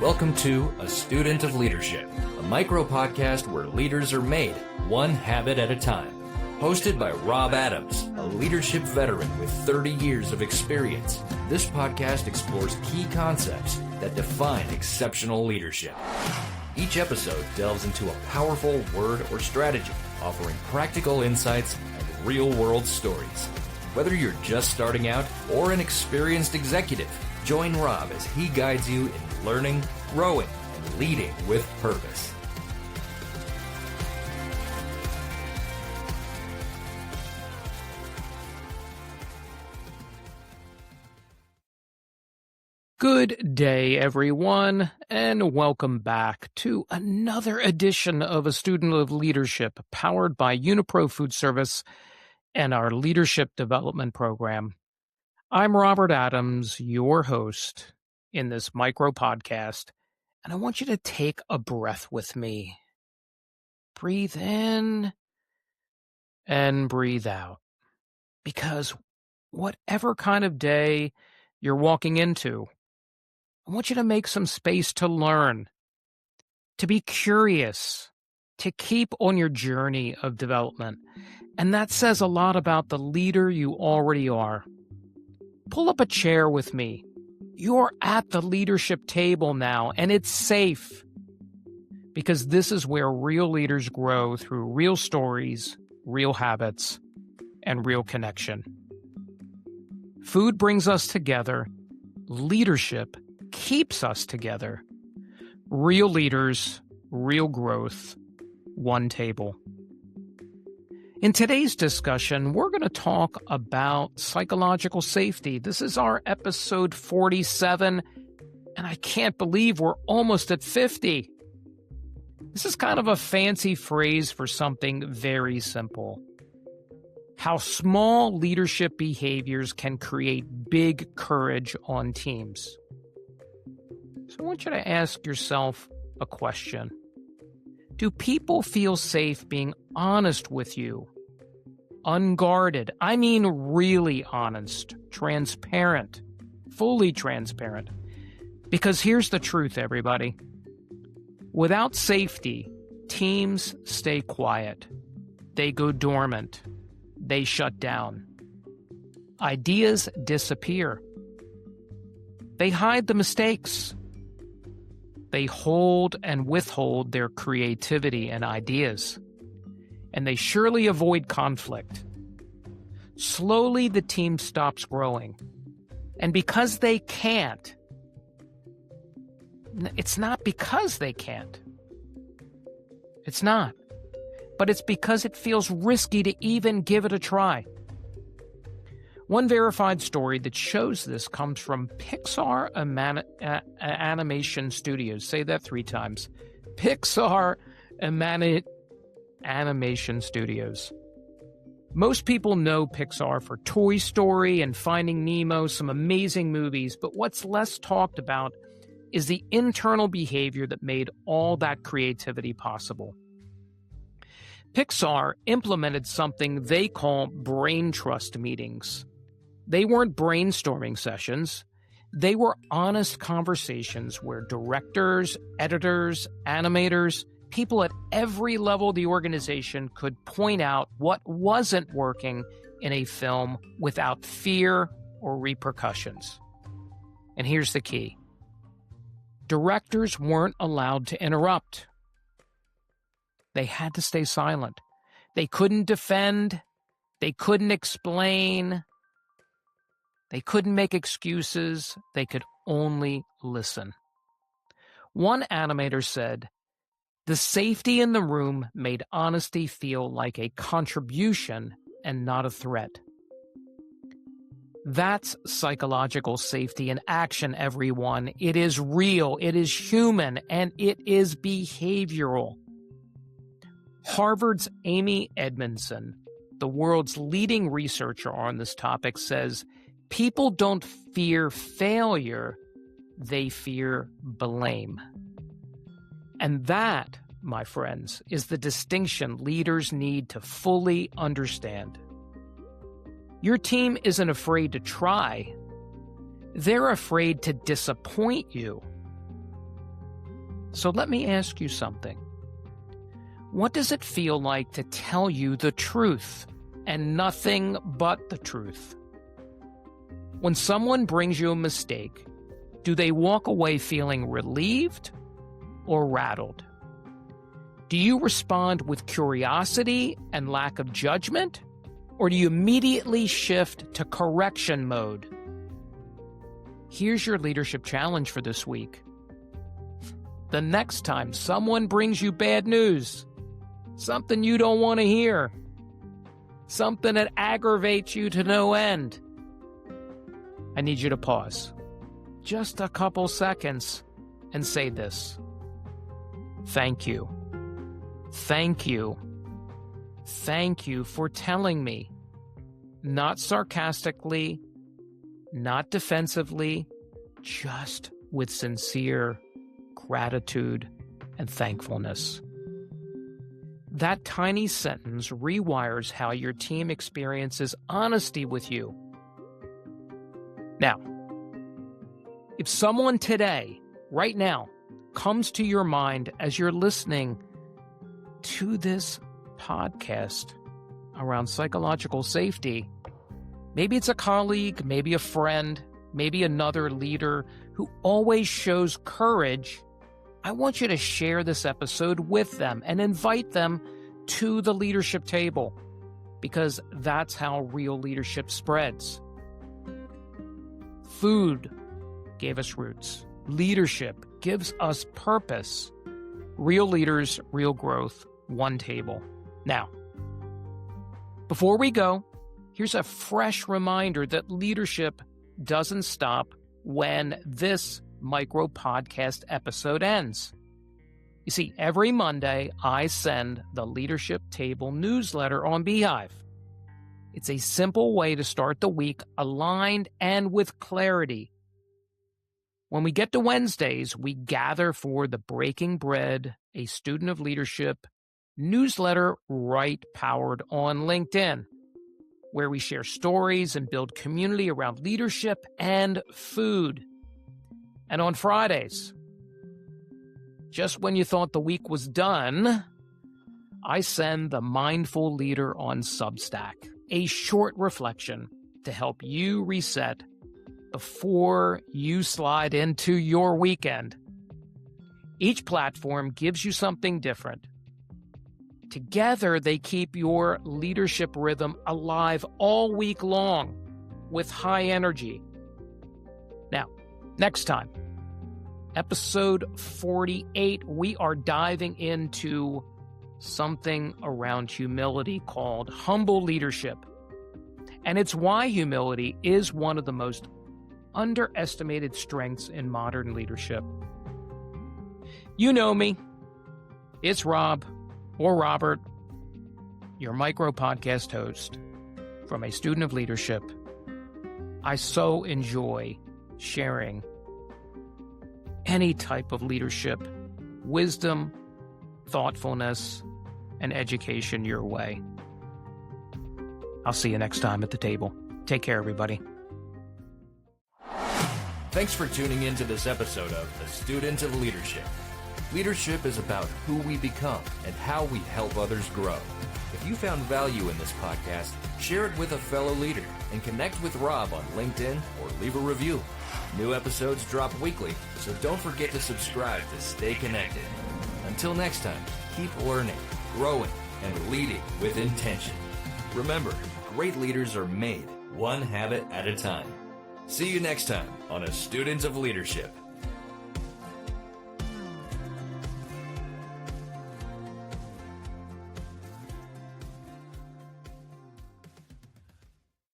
Welcome to A Student of Leadership, a micro-podcast where leaders are made one habit at a time. Hosted by Rob Adams, a leadership veteran with 30 years of experience, this podcast explores key concepts that define exceptional leadership. Each episode delves into a powerful word or strategy, offering practical insights and real-world stories. Whether you're just starting out or an experienced executive, join Rob as he guides you in learning, growing, and leading with purpose. Good day, everyone, and welcome back to another edition of A Student of Leadership, powered by Unipro Food Service and our Leadership Development Program. I'm Robert Adams, your host in this micro podcast, and I want you to take a breath with me. Breathe in and breathe out, because whatever kind of day you're walking into, I want you to make some space to learn, to be curious, to keep on your journey of development. And that says a lot about the leader you already are. Pull up a chair with me. You're at the leadership table now, and it's safe, because this is where real leaders grow through real stories, real habits, and real connection. Food brings us together. Leadership keeps us together. Real leaders, real growth, one table. In today's discussion, we're going to talk about psychological safety. This is our episode 47, and I can't believe we're almost at 50. This is kind of a fancy phrase for something very simple. How small leadership behaviors can create big courage on teams. So I want you to ask yourself a question. Do people feel safe being honest with you? Unguarded. I mean really honest, transparent, fully transparent. Because here's the truth, everybody. Without safety, teams stay quiet. They go dormant. They shut down. Ideas disappear. They hide the mistakes. They hold and withhold their creativity and ideas. And they surely avoid conflict. Slowly, the team stops growing. And because they can't, it's not because they can't. It's not. But it's because it feels risky to even give it a try. One verified story that shows this comes from Pixar Animation Studios. Say that 3 times. Pixar Animation Studios. Most people know Pixar for Toy Story and Finding Nemo, some amazing movies, but what's less talked about is the internal behavior that made all that creativity possible. Pixar implemented something they call brain trust meetings. They weren't brainstorming sessions. They were honest conversations where directors, editors, animators, people at every level of the organization could point out what wasn't working in a film without fear or repercussions. And here's the key. Directors weren't allowed to interrupt. They had to stay silent. They couldn't defend. They couldn't explain. They couldn't make excuses. They could only listen. One animator said, "The safety in the room made honesty feel like a contribution and not a threat." That's psychological safety in action, everyone. It is real, it is human, and it is behavioral. Harvard's Amy Edmondson, the world's leading researcher on this topic, says people don't fear failure, they fear blame. And that, my friends, is the distinction leaders need to fully understand. Your team isn't afraid to try. They're afraid to disappoint you. So let me ask you something. What does it feel like to tell you the truth and nothing but the truth? When someone brings you a mistake, do they walk away feeling relieved or rattled? Do you respond with curiosity and lack of judgment, or do you immediately shift to correction mode? Here's your leadership challenge for this week. The next time someone brings you bad news, something you don't want to hear, something that aggravates you to no end, I need you to pause just a couple seconds and say this. Thank you. Thank you. Thank you for telling me. Not sarcastically, not defensively, just with sincere gratitude and thankfulness. That tiny sentence rewires how your team experiences honesty with you. Now, if someone today, right now, comes to your mind as you're listening to this podcast around psychological safety, maybe it's a colleague, maybe a friend, maybe another leader who always shows courage, I want you to share this episode with them and invite them to the leadership table, because that's how real leadership spreads. Food gave us roots. Leadership gives us purpose. Real leaders, real growth, one table. Now, before we go, here's a fresh reminder that leadership doesn't stop when this micro podcast episode ends. You see, every Monday, I send the Leadership Table newsletter on Beehive. It's a simple way to start the week aligned and with clarity. When we get to Wednesdays, we gather for the Breaking Bread, a Student of Leadership newsletter powered on LinkedIn, where we share stories and build community around leadership and food. And on Fridays, just when you thought the week was done, I send the Mindful Leader on Substack, a short reflection to help you reset before you slide into your weekend. Each platform gives you something different. Together, they keep your leadership rhythm alive all week long with high energy. Now, next time, episode 48, we are diving into something around humility called humble leadership. And it's why humility is one of the most underestimated strengths in modern leadership. You know me. It's Rob or Robert, your micro podcast host from a Student of Leadership. I so enjoy sharing any type of leadership, wisdom, thoughtfulness, and education your way. I'll see you next time at the table. Take care, everybody. Thanks for tuning in to this episode of The Student of Leadership. Leadership is about who we become and how we help others grow. If you found value in this podcast, share it with a fellow leader and connect with Rob on LinkedIn or leave a review. New episodes drop weekly, so don't forget to subscribe to stay connected. Until next time, keep learning, growing, and leading with intention. Remember, great leaders are made one habit at a time. See you next time on A Student of Leadership.